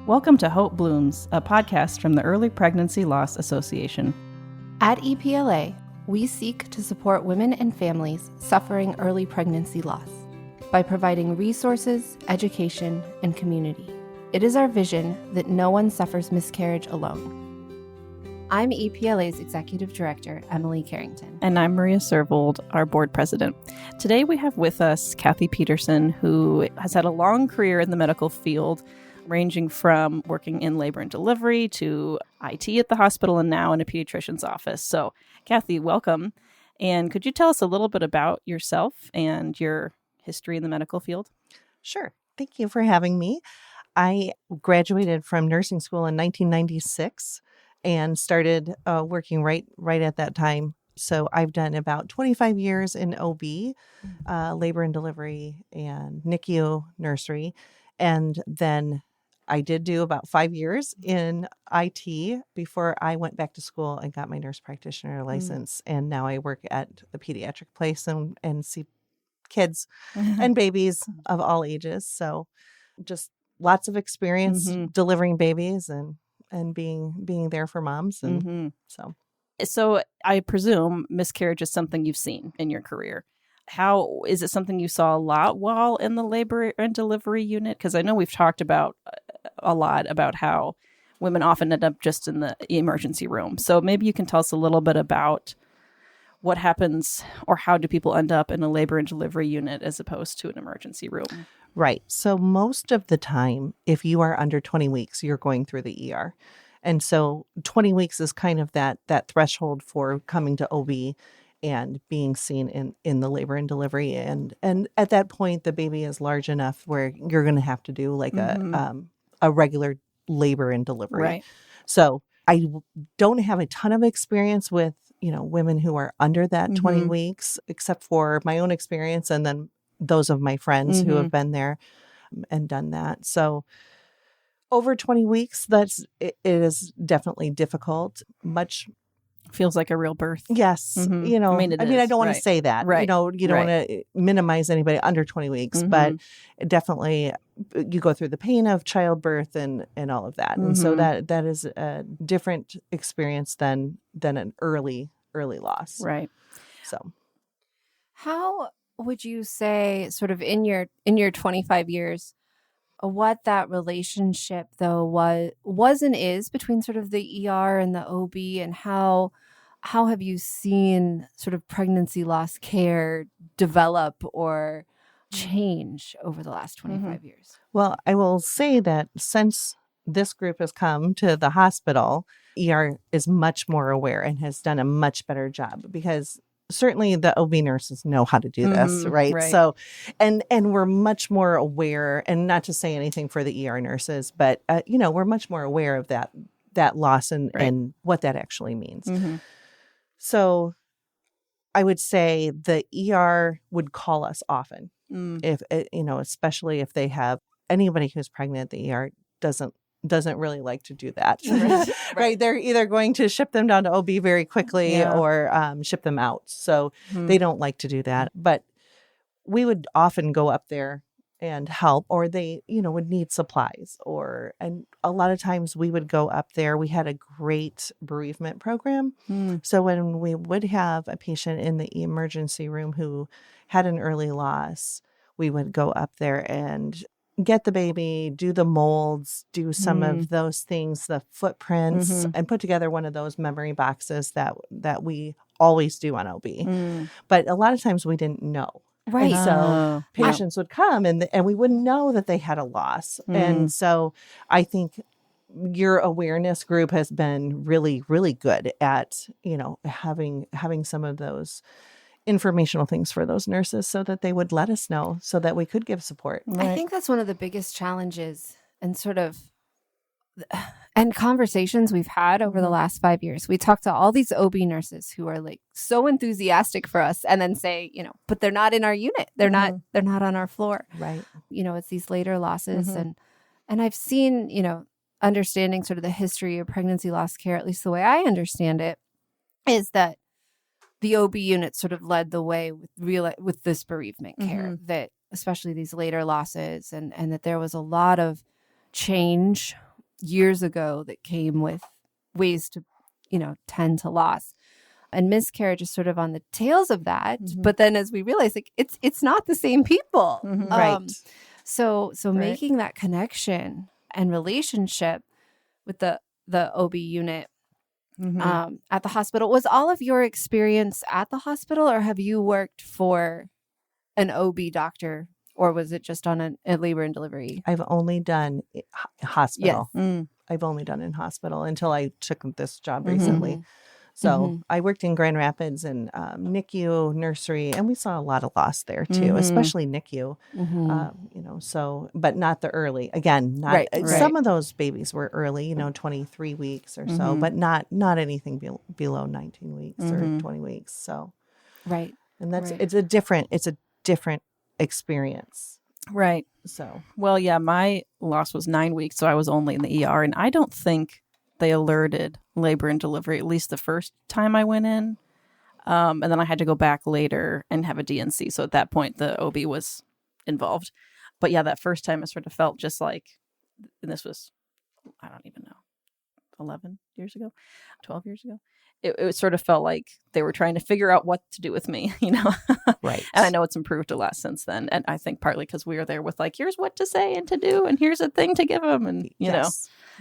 Welcome to Hope Blooms, a podcast from the Early Pregnancy Loss Association. At EPLA, we seek to support women and families suffering early pregnancy loss by providing resources, education, and community. It is our vision that no one suffers miscarriage alone. I'm EPLA's Executive Director, Emily Carrington. And I'm Maria Servold, our board president. Today we have with us Kathy Petersen, who has had a long career in the medical field, ranging from working in labor and delivery to IT at the hospital and now in a pediatrician's office. So, Kathy, welcome. And could you tell us a little bit about yourself and your history in the medical field? Sure. Thank you for having me. I graduated from nursing school in 1996 and started working right at that time. So I've done about 25 years in OB, labor and delivery, and NICU nursery. And then I did do about 5 years in IT before I went back to school and got my nurse practitioner license. And now I work at the pediatric place and see kids and babies of all ages. So just lots of experience delivering babies and being there for moms. And So I presume miscarriage is something you've seen in your career. How is it something you saw a lot while in the labor and delivery unit? Because I know we've talked about a lot about how women often end up just in the emergency room. So maybe you can tell us a little bit about what happens or how do people end up in a labor and delivery unit as opposed to an emergency room? Right. So most of the time, if you are under 20 weeks, you're going through the ER. And so 20 weeks is kind of that threshold for coming to OB and being seen in the labor and delivery. And at that point, the baby is large enough where you're going to have to do like a regular labor and delivery. Right. So I don't have a ton of experience with, women who are under that 20 weeks, except for my own experience and then those of my friends who have been there and done that. So over 20 weeks, it is definitely difficult. Much feels like a real birth. Yes. I mean, I don't want to say that. Right. You don't want to minimize anybody under 20 weeks, but definitely you go through the pain of childbirth and all of that. And so that is a different experience than an early loss. Right. So How would you say, sort of in your 25 years, what that relationship though was and is between sort of the ER and the OB, and how have you seen sort of pregnancy loss care develop or change over the last 25 years? Well, I will say that since this group has come to the hospital, ER is much more aware and has done a much better job because certainly the OB nurses know how to do this, right? So, and we're much more aware, and not to say anything for the ER nurses, but, we're much more aware of that loss and what that actually means. So I would say the ER would call us often if, especially if they have anybody who's pregnant. The ER doesn't really like to do that. Right. They're either going to ship them down to OB very quickly or ship them out. So they don't like to do that. But we would often go up there and help, or they, would need supplies, and a lot of times we would go up there. We had a great bereavement program. So when we would have a patient in the emergency room who had an early loss, we would go up there and get the baby, do the molds, do some of those things, the footprints, and put together one of those memory boxes that we always do on OB. But a lot of times we didn't know. Right. And so patients would come and we wouldn't know that they had a loss. And so I think your awareness group has been really, really good at, having some of those informational things for those nurses so that they would let us know so that we could give support. Right. I think that's one of the biggest challenges and conversations we've had over the last 5 years. We talked to all these OB nurses who are like so enthusiastic for us and then say, but they're not in our unit. They're not on our floor. Right. It's these later losses. And I've seen, understanding sort of the history of pregnancy loss care, at least the way I understand it, is that the OB unit sort of led the way with this bereavement care, that especially these later losses, and that there was a lot of change years ago that came with ways to, tend to loss. And miscarriage is sort of on the tails of that. But then as we realize, like, it's not the same people. Right. So making that connection and relationship with the OB unit at the hospital, was all of your experience at the hospital, or have you worked for an OB doctor, or was it just on a labor and delivery? I've only done hospital. Yes. I've only done in hospital until I took this job recently. So I worked in Grand Rapids and NICU, nursery, and we saw a lot of loss there too, especially NICU. So, but not the early. Again, not some of those babies were early, 23 weeks or so, but not anything below 19 weeks or 20 weeks. So, and that's it's a different experience. Right. So, well, yeah, my loss was 9 weeks, so I was only in the ER, and I don't think they alerted labor and delivery, at least the first time I went in. And then I had to go back later and have a DNC. So at that point, the OB was involved. But yeah, that first time it sort of felt just like, and this was, I don't even know, 11 years ago, 12 years ago. It sort of felt like they were trying to figure out what to do with me, Right. And I know it's improved a lot since then. And I think partly because we were there with like, here's what to say and to do, and here's a thing to give them. And,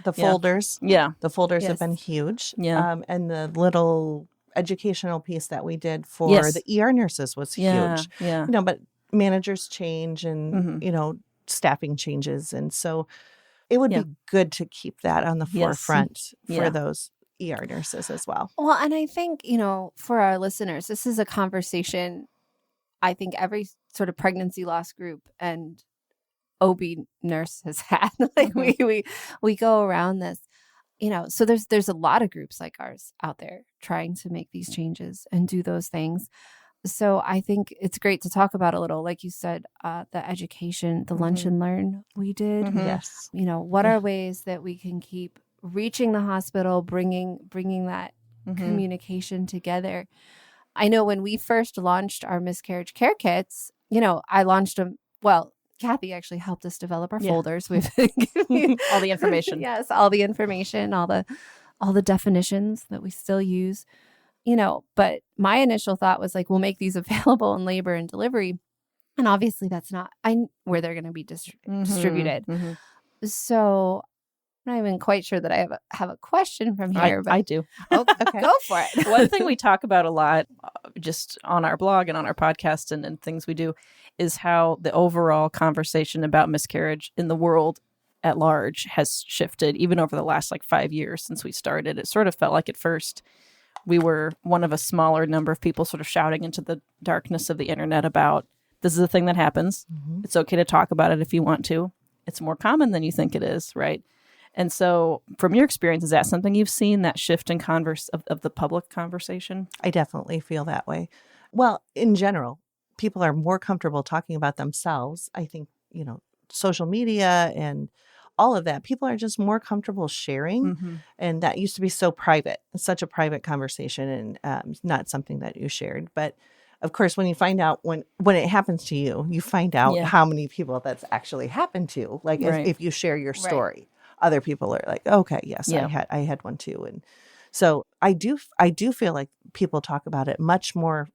the folders. Yeah. The folders have been huge. Yeah. And the little educational piece that we did for the ER nurses was huge. Yeah. But managers change and, staffing changes. And so it would be good to keep that on the forefront for those ER nurses as well. Well, and I think, for our listeners, this is a conversation I think every sort of pregnancy loss group and OB nurse has had. Like we go around this, so there's a lot of groups like ours out there trying to make these changes and do those things. So I think it's great to talk about a little, like you said, the education, the lunch and learn we did. Yes. What are ways that we can keep reaching the hospital, bringing that communication together. I know when we first launched our miscarriage care kits, I launched them. Well, Kathy actually helped us develop our folders. We've all the information. Yes, all the information, all the definitions that we still use. But my initial thought was like, we'll make these available in labor and delivery, and obviously that's not where they're going to be distributed. So I'm not even quite sure that I have a question from here. But I do. Okay. Go for it. One thing we talk about a lot, just on our blog and on our podcast and things we do, is how the overall conversation about miscarriage in the world at large has shifted, even over the last 5 years since we started. It sort of felt like at first we were one of a smaller number of people sort of shouting into the darkness of the internet about, this is a thing that happens. It's okay to talk about it if you want to. It's more common than you think it is, right? And so from your experience, is that something you've seen, that shift in of the public conversation? I definitely feel that way. Well, in general, people are more comfortable talking about themselves. I think, social media and all of that, people are just more comfortable sharing. And that used to be so private. It's such a private conversation and not something that you shared. But of course, when you find out, when it happens to you, you find out how many people that's actually happened to. Like if you share your story. Other people are like, okay, yes, I had one too. And so I do feel like people talk about it much more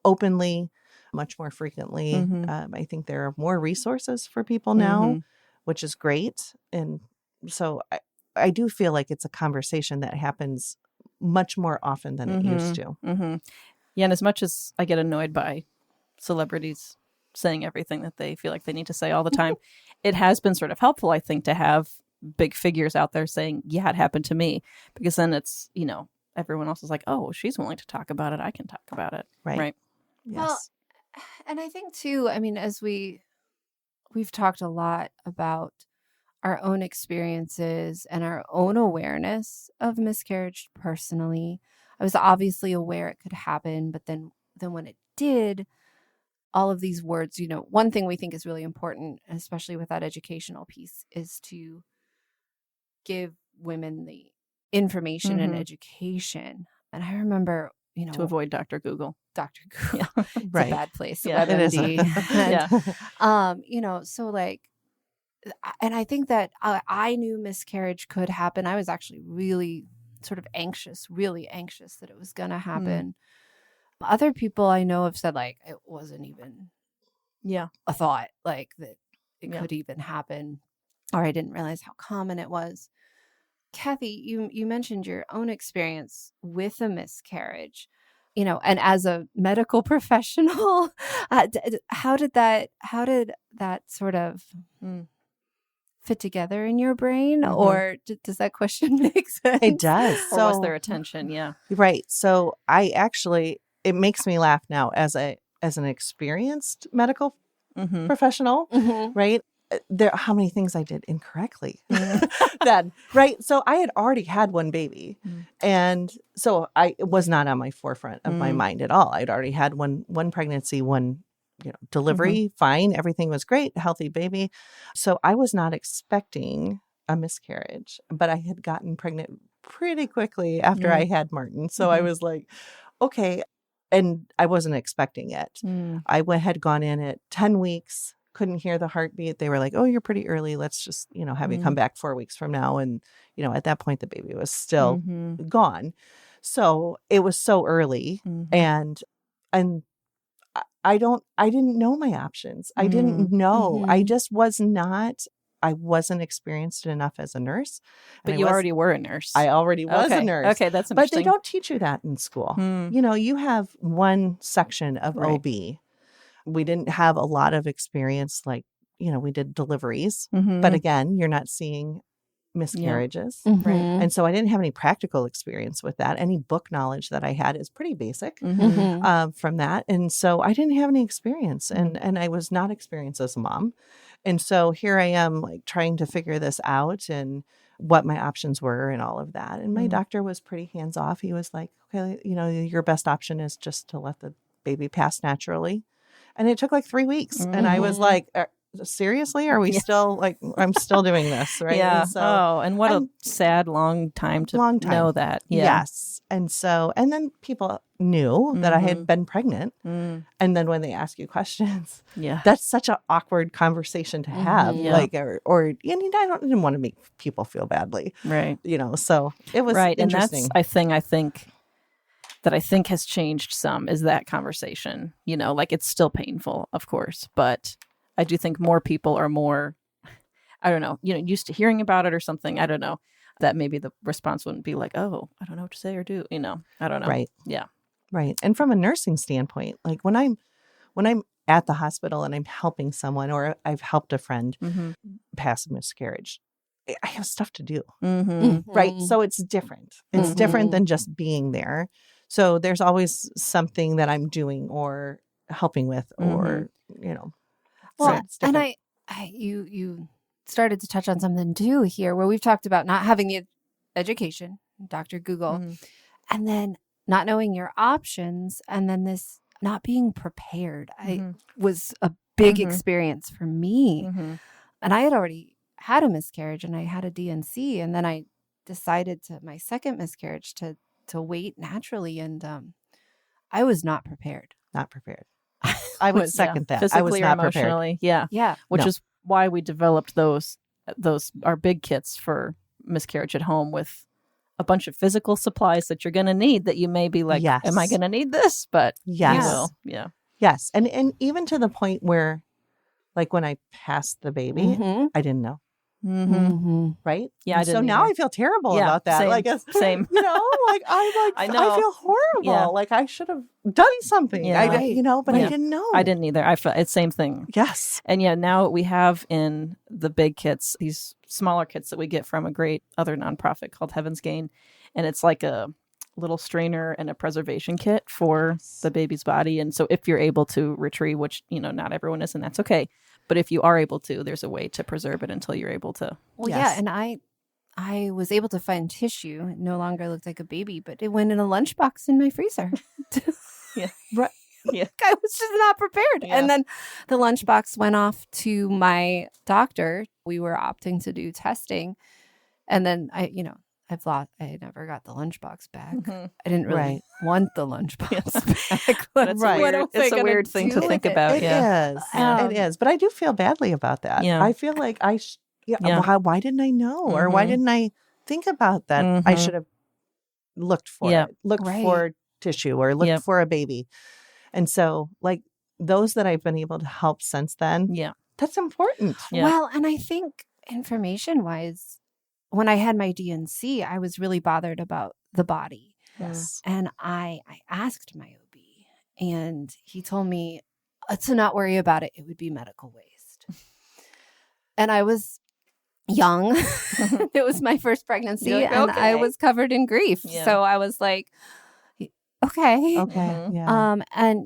openly, much more frequently. I think there are more resources for people now, which is great. And so I do feel like it's a conversation that happens much more often than it used to. Yeah. And as much as I get annoyed by celebrities saying everything that they feel like they need to say all the time, it has been sort of helpful, I think, to have big figures out there saying, yeah, it happened to me, because then it's, everyone else is like, oh, she's willing to talk about it, I can talk about it. Right. Yes. Well, and I think too, as we've talked a lot about our own experiences and our own awareness of miscarriage personally. I was obviously aware it could happen, but then when it did, all of these words, one thing we think is really important, especially with that educational piece, is to give women the information and education. And I remember, to avoid Dr. Google. Dr. Google. It's a bad place. Yeah, it is. WebMD. So and I think that I knew miscarriage could happen. I was actually really sort of really anxious that it was going to happen. Other people I know have said like it wasn't even a thought, like that it could even happen, or I didn't realize how common it was. Kathy, you mentioned your own experience with a miscarriage, and as a medical professional, how did that sort of fit together in your brain, or does that question make sense? It does. Or was there attention? Yeah. Right. So it makes me laugh now as an experienced medical professional, right? How many things I did incorrectly then, right? So I had already had one baby, and so it was not on my forefront of my mind at all. I'd already had one pregnancy, one delivery, fine, everything was great, healthy baby. So I was not expecting a miscarriage, but I had gotten pregnant pretty quickly after I had Martin. So I was like, okay, and I wasn't expecting it. I had gone in at 10 weeks. Couldn't hear the heartbeat. They were like, oh, you're pretty early. Let's just, have you come back 4 weeks from now. And, at that point, the baby was still gone. So it was so early. And I didn't know my options. I didn't know. I just I wasn't experienced enough as a nurse. But you already were a nurse. I already was a nurse. Okay, that's interesting. But they don't teach you that in school. You have one section of OB. We didn't have a lot of experience, like, we did deliveries, but again, you're not seeing miscarriages. Right. And so I didn't have any practical experience with that. Any book knowledge that I had is pretty basic from that. And so I didn't have any experience, and I was not experienced as a mom. And so here I am, like, trying to figure this out and what my options were and all of that. And my doctor was pretty hands off. He was like, okay, your best option is just to let the baby pass naturally. And it took like 3 weeks. And I was like, seriously? Are we still like, I'm still doing this, right? Yeah. And so, and what a sad, long time to know that. Yeah. Yes. And then people knew that I had been pregnant. And then when they ask you questions, that's such an awkward conversation to have. Like, or I didn't want to make people feel badly. Right. So it was interesting. And that's I think that has changed some is that conversation. Like, it's still painful, of course, but I do think more people are more, I don't know, used to hearing about it or something. I don't know, that maybe the response wouldn't be like, oh, I don't know what to say or do, I don't know. Right. Yeah. Right. And from a nursing standpoint, like when I'm at the hospital and I'm helping someone, or I've helped a friend pass a miscarriage, I have stuff to do. Right. So it's different. It's different than just being there. So there's always something that I'm doing or helping with, or, Well, so and you started to touch on something too here, where we've talked about not having the education, Dr. Google, and then not knowing your options, and then this not being prepared. I was a big experience for me. And I had already had a miscarriage, and I had a DNC, and then I decided my second miscarriage to wait naturally, and I was not prepared. Not prepared. I would second that. Physically I was not or emotionally. prepared. Yeah. Which is why we developed those our big kits for miscarriage at home, with a bunch of physical supplies that you're going to need, that you may be like, am I going to need this? But you will. Yeah. Yes. And even to the point where, like, when I passed the baby, I didn't know. Right? Yeah. So now I feel terrible about that. Same, like, same. I feel horrible. Yeah. Like, I should have done something. Yeah. But I didn't know. I didn't either. I felt it's same thing. Yes. And now we have in the big kits these smaller kits that we get from a great other nonprofit called Heaven's Gain, and it's like a little strainer and a preservation kit for the baby's body. And so if you're able to retrieve, which not everyone is, and that's okay. But if you are able to, there's a way to preserve it until you're able to. Well, yeah. And I was able to find tissue. It no longer looked like a baby, but it went in a lunchbox in my freezer. Yeah. Right. Yeah. I was just not prepared. Yeah. And then the lunchbox went off to my doctor. We were opting to do testing. And then I never got the lunchbox back. Mm-hmm. I didn't really Right. want the lunchbox back. That's Right. It's a weird thing to think about. It Yeah. is. Yeah. It is. But I do feel badly about that. Yeah. I feel like Yeah. why didn't I know? Or why Mhm. didn't I think about that? I Mhm. should have looked for Yeah. it, looked Right. for tissue or looked Yep. for a baby. And so like those that I've been able to help since then, Yeah. that's important. Yeah. Well, and I think information wise, when I had my DNC, I was really bothered about the body. Yes. And I asked my OB, and he told me to not worry about it. It would be medical waste. And I was young. It was my first pregnancy, You're like, and I okay. was covered in grief. Yeah. So I was like, okay. Okay. Mhm. Yeah. And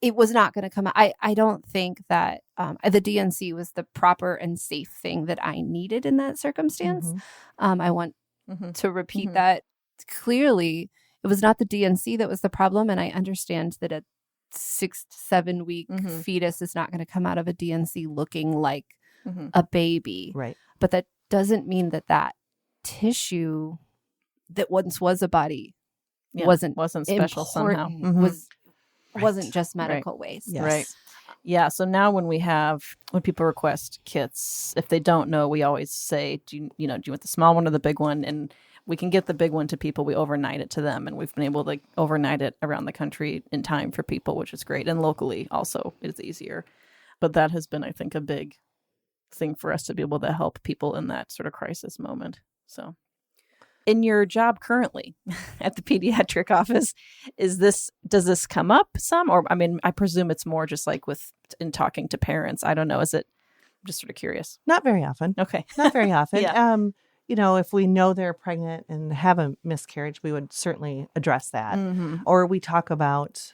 it was not going to come out. I don't think that the DNC was the proper and safe thing that I needed in that circumstance. Mhm. I want Mhm. to repeat Mhm. that clearly. It was not the DNC that was the problem, and I understand that a 6 to 7 week Mhm. fetus is not going to come out of a DNC looking like Mhm. a baby. Right. But that doesn't mean that tissue that once was a body Yeah. wasn't special somehow. important, Mhm. wasn't just medical waste. Yes. Right. Yeah. So now when people request kits, if they don't know, we always say, do you want the small one or the big one? And we can get the big one to people. We overnight it to them. And we've been able to overnight it around the country in time for people, which is great. And locally also it's easier. But that has been, I think, a big thing for us to be able to help people in that sort of crisis moment. So in your job currently at the pediatric office, does this come up some? Or, I mean, I presume it's more just like in talking to parents. I don't know. Is it? I'm just sort of curious. Not very often. Okay. Not very often. Yeah. If we know they're pregnant and have a miscarriage, we would certainly address that. Mm-hmm. Or we talk about,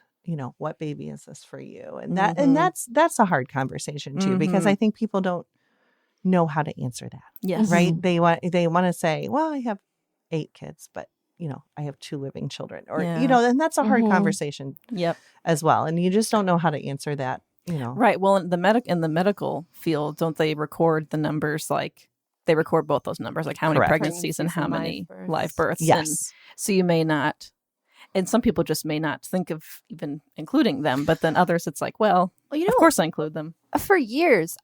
what baby is this for you? And that Mhm. and that's a hard conversation too, because Mhm. I think people don't know how to answer that. Yes. Right? They want to say, well, I have 8 kids, but I have 2 living children, or Yeah. and that's a hard Mhm. conversation Yep. as well. And you just don't know how to answer that. Right. Well, in the medical field, don't they record the numbers? Like they record both those numbers, like how many Correct. pregnancies and how Pregnancies and many live live births. And Yes. so you may not, and some people just may not think of even including them. But then others, it's like, well, Well, of course I include them. for years,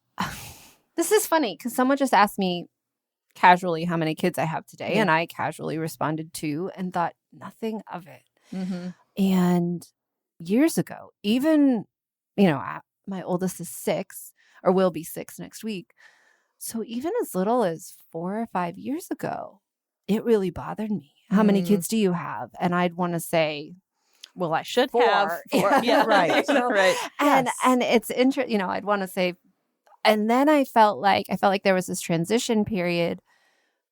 this is funny because someone just asked me casually how many kids I have today, Yeah. and I casually responded 2 and thought nothing of it. Mm-hmm. And years ago, even, my oldest is 6 or will be 6 next week. So even as little as 4 or 5 years ago, it really bothered me. How many kids do you have? And I'd want to say, Well, I should 4. have 4. Yeah. Right. Right. And Yes. and it's interesting, I'd want to say, and then I felt like there was this transition period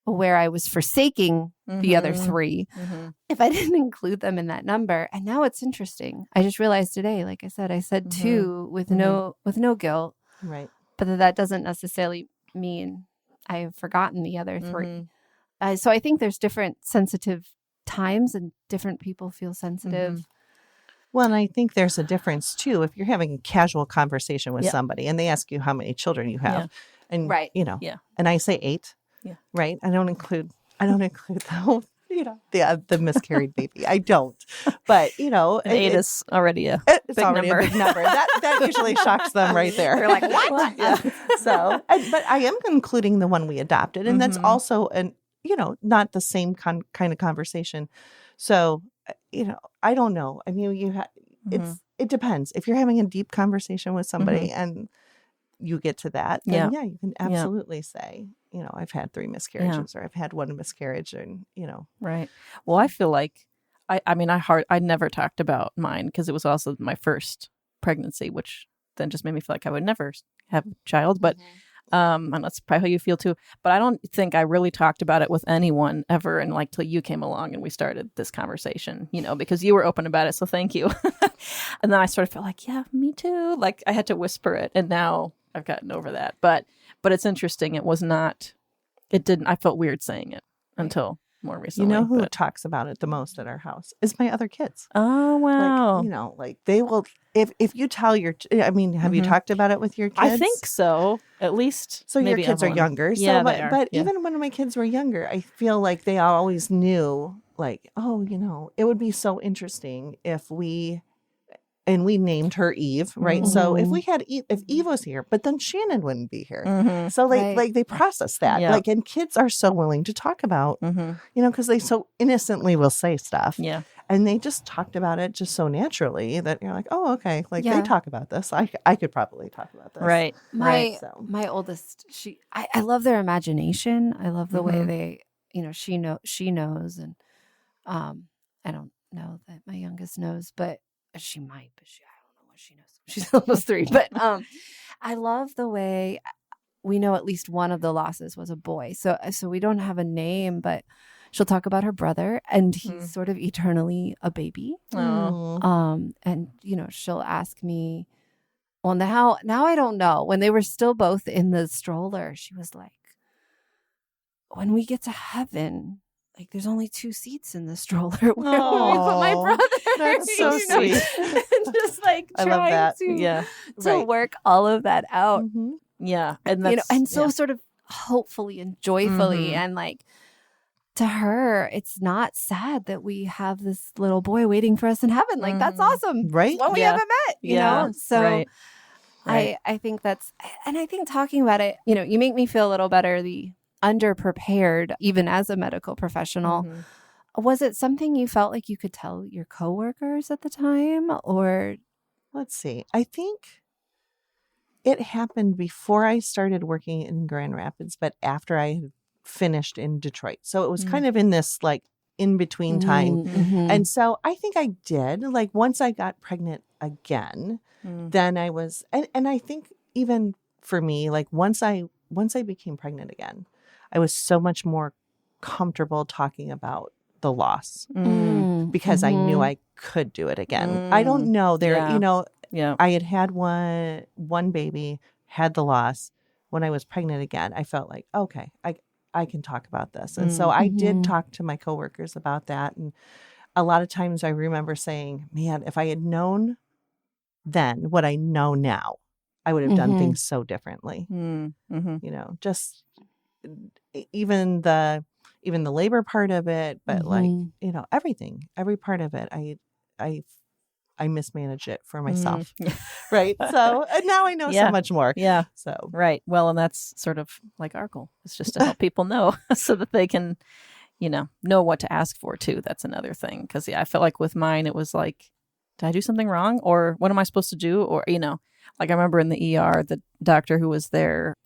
where I was forsaking the other Mhm. 3 Mhm. if I didn't include them in that number. And now it's interesting. I just realized today, like I said, I said Mhm. 2 with no guilt, Right. but that doesn't necessarily mean I've forgotten the other 3. Mhm. So I think there's different sensitive times and different people feel sensitive. Well, and I think there's a difference too if you're having a casual conversation with Yep. somebody and they ask you how many children you have, and Right. Yeah. and I say 8, Yeah. right? I don't include the miscarried baby. I don't, but And 8 is already a it's big already number. a big number. That usually shocks them right there. They're like, what? Yeah. But I am including the one we adopted, and that's Mhm. also not the same kind of conversation. So I don't know. I mean, it depends. If you're having a deep conversation with somebody and you get to that, then you can absolutely say, I've had 3 miscarriages or I've had 1 miscarriage, and Right. Well, I feel like I never talked about mine because it was also my first pregnancy, which then just made me feel like I would never have a child. But and that's probably how you feel too. But I don't think I really talked about it with anyone ever, and till you came along and we started this conversation, because you were open about it. So thank you. And then I sort of felt like, yeah, me too. Like I had to whisper it, and now I've gotten over that. But it's interesting. It was not. It didn't. I felt weird saying it until more You recently. know who but- talks about it the most at our house is my other kids. Oh, wow. Like, you know, like they will, if you tell your, I mean, have you talked about it with your kids? I think so. At least. So your maybe kids are Evelyn. younger. Yeah, So, they are. but Yeah. even when my kids were younger, I feel like they always knew, like, oh, you know, it would be so interesting if we named her Eve, right? So if we had if Eve was here, but then Shannon wouldn't be here. Mhm. So Right. like they process that, Yeah. like, and kids are so willing to talk about, Mhm. you know, because they so innocently will say stuff. Yeah. And they just talked about it just so naturally that you're like, oh, okay, like Yeah. they talk about this. I could probably talk about this. Right. Right. My oldest, I love their imagination. I love the way Mhm. they, you know, she knows, and I don't know that my youngest knows, but she might, but I don't know what she knows. She's almost 3, but I love the way we know at least one of the losses was a boy. So we don't have a name, but she'll talk about her brother, and he's sort of eternally a baby. Oh. And you know, she'll ask me, well, now I don't know. When they were still both in the stroller, she was like, when we get to heaven, like there's only 2 seats in the stroller. Where will we put my Aw, brother? that's so You know? sweet. And just like I love trying that. Yeah. to Right. work all of that out. Mhm. Yeah. And You know, that's, and so yeah. sort of hopefully and joyfully, Mhm. and like to her, it's not sad that we have this little boy waiting for us in heaven. Like that's awesome, Right? It's one we Yeah. haven't met, you Yeah. know. So Right. Right. I think that's, and I think talking about it, you know, you make me feel a little better. The underprepared, even as a medical professional. Mhm. Was it something you felt like you could tell your coworkers at the time, or? Let's see. I think it happened before I started working in Grand Rapids, but after I had finished in Detroit. So it was kind of in this like in between time. Mhm. And so I think I did. Like once I got pregnant again, then I was, and I think even for me, like once I became pregnant again, I was so much more comfortable talking about the loss because I knew I could do it again. I don't know there, Yeah. you know, Yeah. I had one baby, had the loss. When I was pregnant again, I felt like, okay, I can talk about this. And so I did talk to my coworkers about that. And a lot of times I remember saying, man, if I had known then what I know now, I would have done things so differently. Mm-hmm. You know, just even the labor part of it, but like, you know, every part of it, I mismanaged it for myself. Right. So and now I know so much more. Yeah. So, Right. Well, and that's sort of like our goal. It's just to help people know so that they can, you know what to ask for too. That's another thing. Cause I felt like with mine, it was like, did I do something wrong? Or what am I supposed to do? Or, you know, like I remember in the ER, the doctor who was there,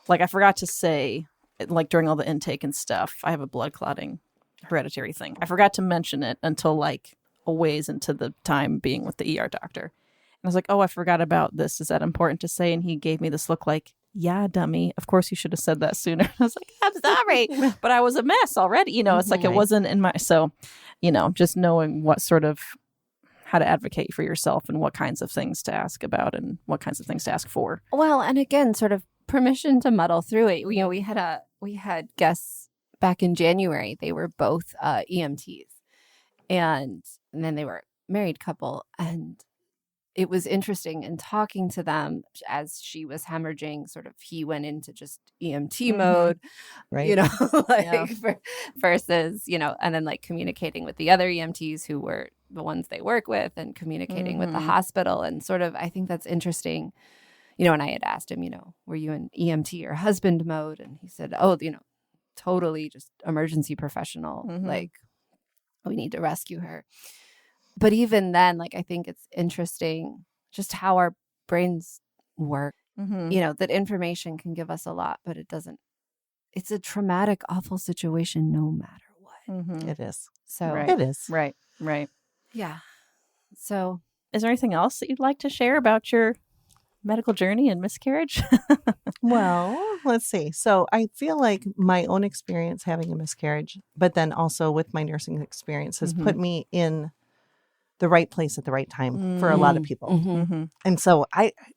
like I forgot to say, like during all the intake and stuff, I have a blood clotting hereditary thing. I forgot to mention it until like a ways into the time being with the ER doctor. And I was like, oh, I forgot about this. Is that important to say? And he gave me this look like, yeah, dummy. Of course you should have said that sooner. I was like, I'm sorry, but I was a mess already. You know, it's like it wasn't in my, so, you know, just knowing what sort of, how to advocate for yourself and what kinds of things to ask about and what kinds of things to ask for. Well, and again, sort of permission to muddle through it. You know, we had guests back in January. They were both EMTs, and then they were a married couple, and it was interesting in talking to them as she was hemorrhaging. Sort of, he went into just EMT mode, right. You know, like versus, you know, and then like communicating with the other EMTs who were the ones they work with, and communicating with the hospital, and sort of, I think that's interesting. You know, and I had asked him, you know, were you in EMT or husband mode? And he said, oh, you know, totally just emergency professional. Like, we need to rescue her. But even then, like, I think it's interesting just how our brains work. You know, that information can give us a lot, but it doesn't. It's a traumatic, awful situation no matter what. It is. So It is. Right. Right. Yeah. So is there anything else that you'd like to share about your medical journey and miscarriage? Well, let's see. So I feel like my own experience having a miscarriage, but then also with my nursing experience has put me in the right place at the right time for a lot of people. And so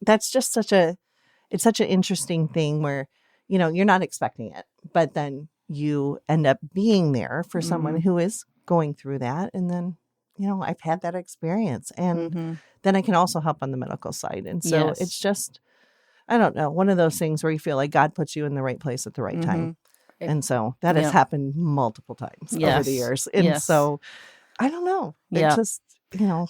that's just it's such an interesting thing where, you know, you're not expecting it, but then you end up being there for someone Mhm. who is going through that. And then, I've had that experience, and Mhm. then I can also help on the medical side. And so Yes. it's just, I don't know, one of those things where you feel like God puts you in the right place at the right time. Mhm. And so that has Yep. happened multiple times over the Yes. years. And Yes. so I don't know. It Yeah. just,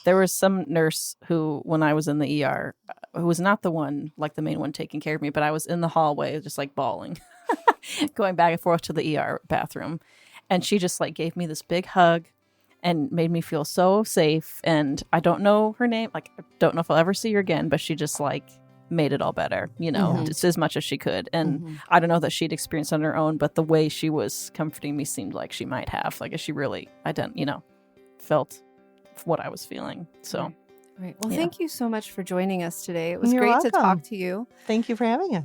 There was some nurse who, when I was in the ER, who was not the one, like the main one taking care of me, but I was in the hallway just like bawling, going back and forth to the ER bathroom. And she just like gave me this big hug and made me feel so safe. And I don't know her name. Like, I don't know if I'll ever see her again, but she just like made it all better, Mhm. just as much as she could. And Mhm. I don't know that she'd experienced it on her own, but the way she was comforting me seemed like she might have. Like, she really, felt what I was feeling. So, Right. Well, Yeah. thank you so much for joining us today. It was You're great to welcome. talk to you. Thank you for having it.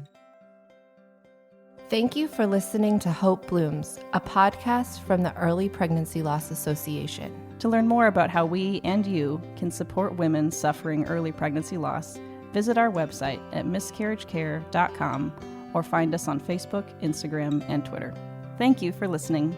Thank you for listening to Hope Blooms, a podcast from the Early Pregnancy Loss Association. to learn more about how we and you can support women suffering early pregnancy loss, visit our website at miscarriagecare.com or find us on Facebook, Instagram, and Twitter. Thank you for listening.